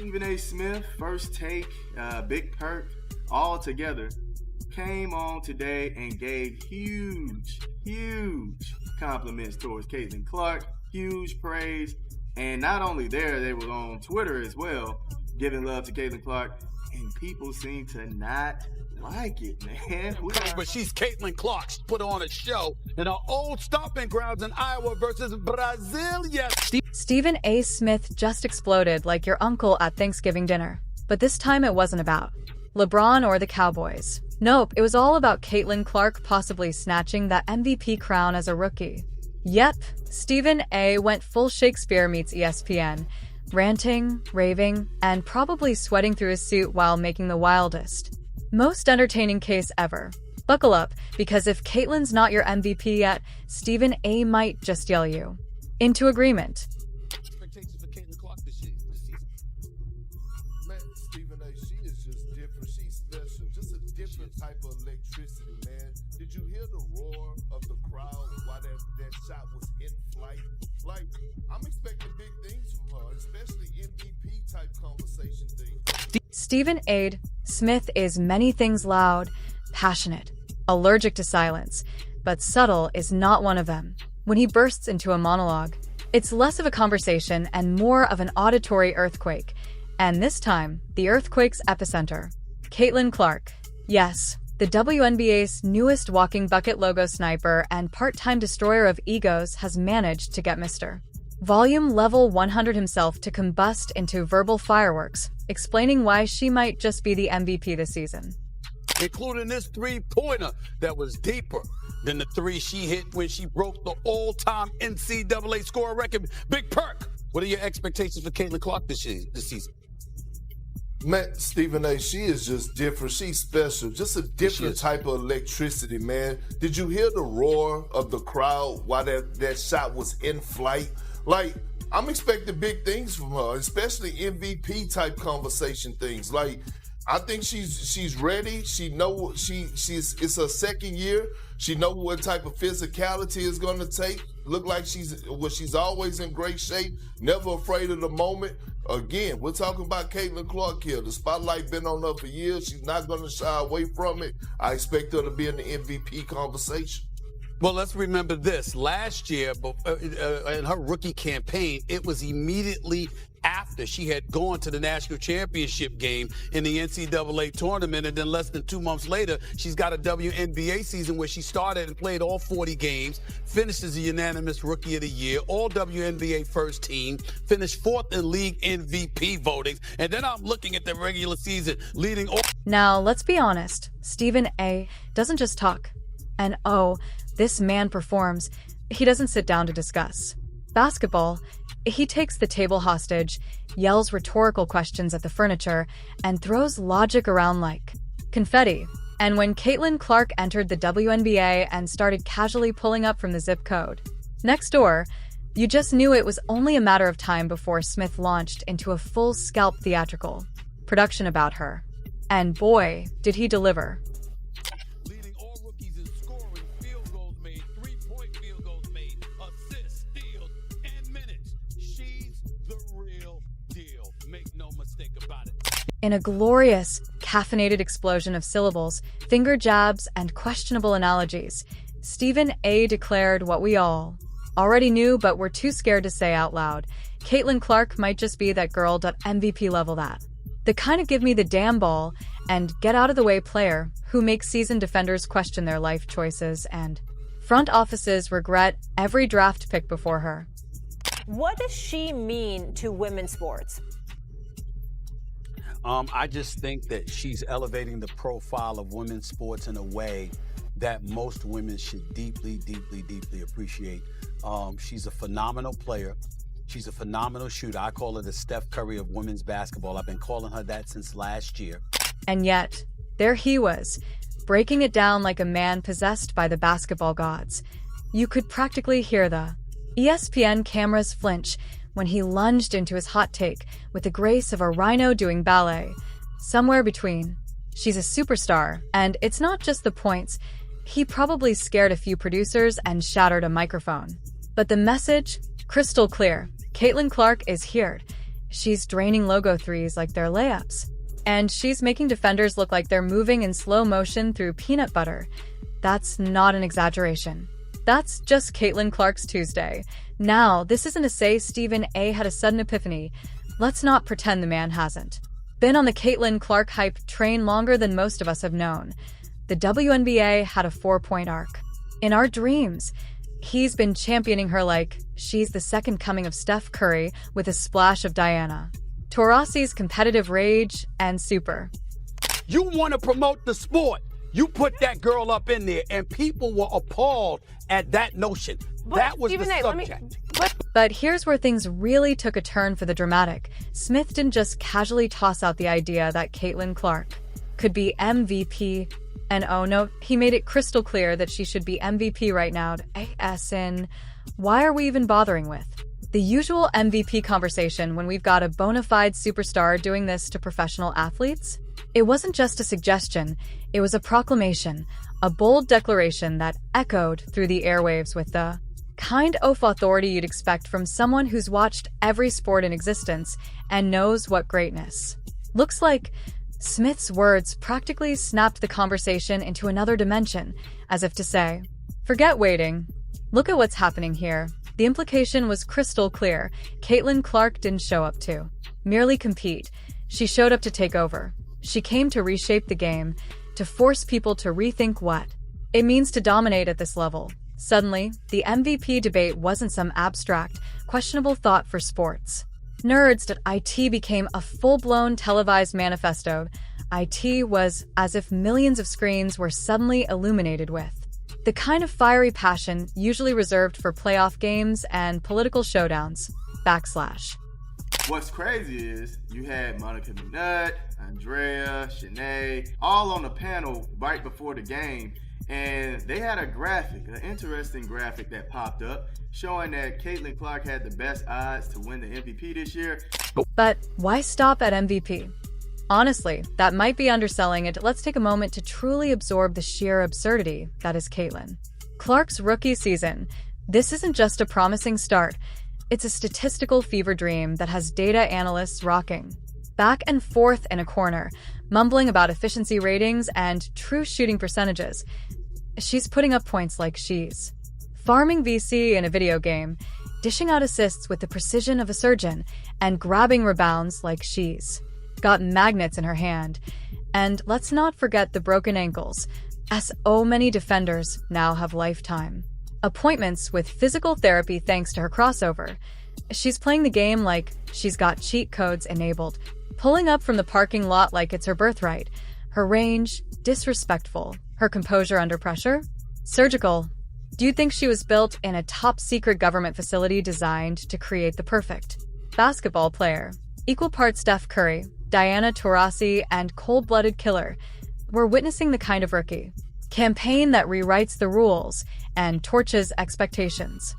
Stephen A. Smith, First Take, Big Perk, all together came on today and gave huge compliments towards Caitlin Clark, huge praise. And not only there, they were on Twitter as well, giving love to Caitlin Clark. And people seem to not like it, man. But she's Caitlin Clark. She put on a show in her old stomping grounds in Iowa versus Brazil. Yes. Stephen A. Smith just exploded like your uncle at Thanksgiving dinner. But this time it wasn't about LeBron or the Cowboys. Nope, it was all about Caitlin Clark possibly snatching that MVP crown as a rookie. Yep, Stephen A. went full Shakespeare meets ESPN, ranting, raving, and probably sweating through his suit while making the wildest, most entertaining case ever. Buckle up, because if Caitlin's not your MVP yet, Stephen A. might just yell you into agreement. Expectations for Caitlin Clark this season. Man, Stephen A., she is just different. She's special. Just a different type of electricity, man. Did you hear the roar of the crowd while that shot was in flight? Like, I'm expecting big things from her, especially MVP type conversation things. Stephen A. Smith is many things loud, passionate, allergic to silence, but subtle is not one of them. When he bursts into a monologue, it's less of a conversation and more of an auditory earthquake. And this time, the earthquake's epicenter, Caitlin Clark. Yes, the WNBA's newest walking bucket logo sniper and part-time destroyer of egos has managed to get Mr. Volume Level 100 himself to combust into verbal fireworks, explaining why she might just be the MVP this season. Including this three-pointer that was deeper than the three she hit when she broke the all-time NCAA score record. Big Perk, what are your expectations for Caitlin Clark this season? Man, Stephen A., she is just different. She's special. Just a different type of electricity, man. Did you hear the roar of the crowd while that shot was in flight? Like, I'm expecting big things from her, especially MVP type conversation things. Like, I think she's ready. She know it's her second year. She know what type of physicality it's going to take. Look like she's always in great shape, never afraid of the moment. Again, we're talking about Caitlin Clark here. The spotlight been on her for years. She's not going to shy away from it. I expect her to be in the MVP conversation. Well, let's remember this. Last year, in her rookie campaign, it was immediately after she had gone to the national championship game in the NCAA tournament, and then less than 2 months later, she's got a WNBA season where she started and played all 40 games, finished as a unanimous Rookie of the Year, all WNBA first team, finished fourth in league MVP votings, and then I'm looking at the regular season leading all. Now, let's be honest, Stephen A. doesn't just talk. And oh, this man performs. He doesn't sit down to discuss basketball. He takes the table hostage, yells rhetorical questions at the furniture, and throws logic around like confetti. And when Caitlin Clark entered the WNBA and started casually pulling up from the zip code next door, you just knew it was only a matter of time before Smith launched into a full scalp theatrical production about her. And boy, did he deliver. Leading all rookies in scoring, field goals made, three-point field goals made, assists, steals, and minutes. She's the real deal. Make no mistake about it. In a glorious, caffeinated explosion of syllables, finger jabs, and questionable analogies, Stephen A. declared what we all already knew but were too scared to say out loud. Caitlin Clark might just be that girl MVP level, that the kind of give me the damn ball and get out of the way player who makes seasoned defenders question their life choices and front offices regret every draft pick before her. What does she mean to women's sports? I just think that she's elevating the profile of women's sports in a way that most women should deeply appreciate. She's a phenomenal player. She's a phenomenal shooter. I call her the Steph Curry of women's basketball. I've been calling her that since last year. And yet, there he was, breaking it down like a man possessed by the basketball gods. You could practically hear the ESPN cameras flinch when he lunged into his hot take with the grace of a rhino doing ballet. Somewhere between. She's a superstar, and it's not just the points. He probably scared a few producers and shattered a microphone. But the message? Crystal clear. Caitlin Clark is here. She's draining logo threes like they're layups. And she's making defenders look like they're moving in slow motion through peanut butter. That's not an exaggeration. That's just Caitlin Clark's Tuesday. Now, this isn't to say Stephen A. had a sudden epiphany. Let's not pretend the man hasn't. Been on the Caitlin Clark hype train longer than most of us have known. The WNBA had a 4-point arc. In our dreams, he's been championing her like she's the second coming of Steph Curry with a splash of Diana. Taurasi's competitive rage and super. You want to promote the sport. You put that girl up in there, and people were appalled at that notion. That was the subject. But here's where things really took a turn for the dramatic. Smith didn't just casually toss out the idea that Caitlin Clark could be MVP. And oh no, he made it crystal clear that she should be MVP right now. Why are we even bothering with the usual MVP conversation when we've got a bona fide superstar doing this to professional athletes? It wasn't just a suggestion, it was a proclamation, a bold declaration that echoed through the airwaves with the kind of authority you'd expect from someone who's watched every sport in existence and knows what greatness looks like. Smith's words practically snapped the conversation into another dimension, as if to say, forget waiting. Look at what's happening here. The implication was crystal clear. Caitlin Clark didn't show up to merely compete. She showed up to take over. She came to reshape the game, to force people to rethink what it means to dominate at this level. Suddenly, the MVP debate wasn't some abstract, questionable thought for sports nerds at IT became a full-blown televised manifesto. IT was as if millions of screens were suddenly illuminated with the kind of fiery passion usually reserved for playoff games and political showdowns. What's crazy is you had Monica McNutt, Andrea, Shanae, all on the panel right before the game, and they had a graphic, an interesting graphic that popped up showing that Caitlin Clark had the best odds to win the MVP this year. But why stop at MVP? Honestly, that might be underselling it. Let's take a moment to truly absorb the sheer absurdity that is Caitlin Clark's rookie season. This isn't just a promising start. It's a statistical fever dream that has data analysts rocking back and forth in a corner, mumbling about efficiency ratings and true shooting percentages. She's putting up points like she's farming VC in a video game, dishing out assists with the precision of a surgeon, and grabbing rebounds like she's got magnets in her hand. And let's not forget the broken ankles, as so many defenders now have lifetime appointments with physical therapy thanks to her crossover. She's playing the game like she's got cheat codes enabled, pulling up from the parking lot like it's her birthright. Her range, disrespectful. Her composure under pressure, surgical. Do you think she was built in a top-secret government facility designed to create the perfect basketball player? Equal parts Steph Curry, Diana Taurasi, and cold-blooded killer. We're witnessing the kind of rookie campaign that rewrites the rules and torches expectations.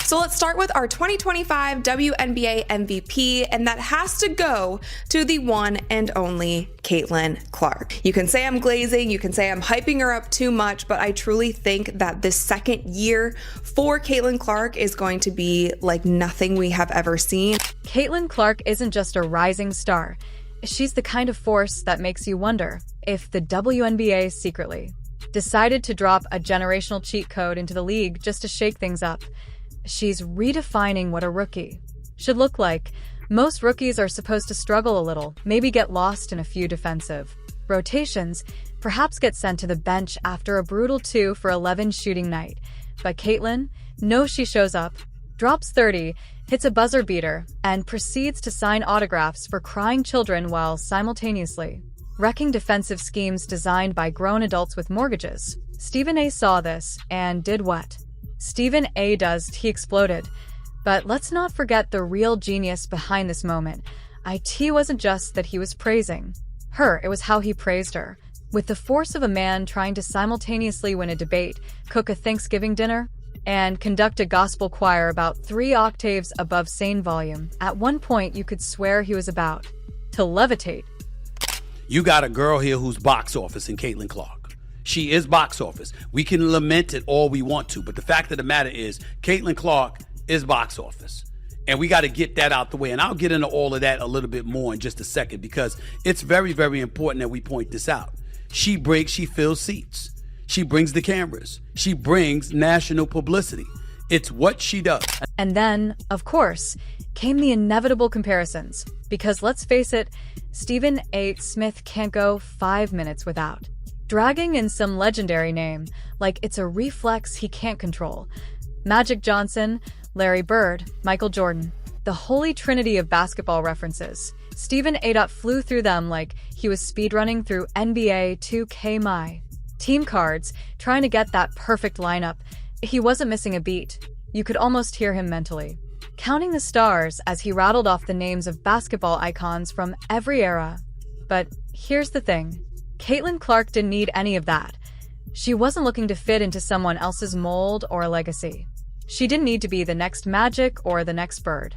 So let's start with our 2025 WNBA MVP, and that has to go to the one and only Caitlin Clark. You can say I'm glazing, you can say I'm hyping her up too much, but I truly think that this second year for Caitlin Clark is going to be like nothing we have ever seen. Caitlin Clark isn't just a rising star. She's the kind of force that makes you wonder if the WNBA secretly decided to drop a generational cheat code into the league just to shake things up. She's redefining what a rookie should look like. Most rookies are supposed to struggle a little, maybe get lost in a few defensive rotations, perhaps get sent to the bench after a brutal 2 for 11 shooting night. But Caitlin, she shows up, drops 30, hits a buzzer beater, and proceeds to sign autographs for crying children while simultaneously wrecking defensive schemes designed by grown adults with mortgages. Stephen A. saw this and did what Stephen A. does. He exploded. But let's not forget the real genius behind this moment. It wasn't just that he was praising her, it was how he praised her. With the force of a man trying to simultaneously win a debate, cook a Thanksgiving dinner, and conduct a gospel choir about 3 octaves above sane volume. At one point, you could swear he was about to levitate. You got a girl here who's box office in Caitlin Clark. She is box office. We can lament it all we want to, but the fact of the matter is Caitlin Clark is box office. And we got to get that out the way. And I'll get into all of that a little bit more in just a second, because it's very, very important that we point this out. She fills seats. She brings the cameras. She brings national publicity. It's what she does. And then, of course, came the inevitable comparisons. Because let's face it, Stephen A. Smith can't go 5 minutes without dragging in some legendary name, like it's a reflex he can't control. Magic Johnson, Larry Bird, Michael Jordan. The holy trinity of basketball references. Stephen A. flew through them like he was speedrunning through NBA 2K My. Team cards, trying to get that perfect lineup. He wasn't missing a beat. You could almost hear him mentally counting the stars as he rattled off the names of basketball icons from every era. But here's the thing. Caitlin Clark didn't need any of that. She wasn't looking to fit into someone else's mold or legacy. She didn't need to be the next Magic or the next Bird.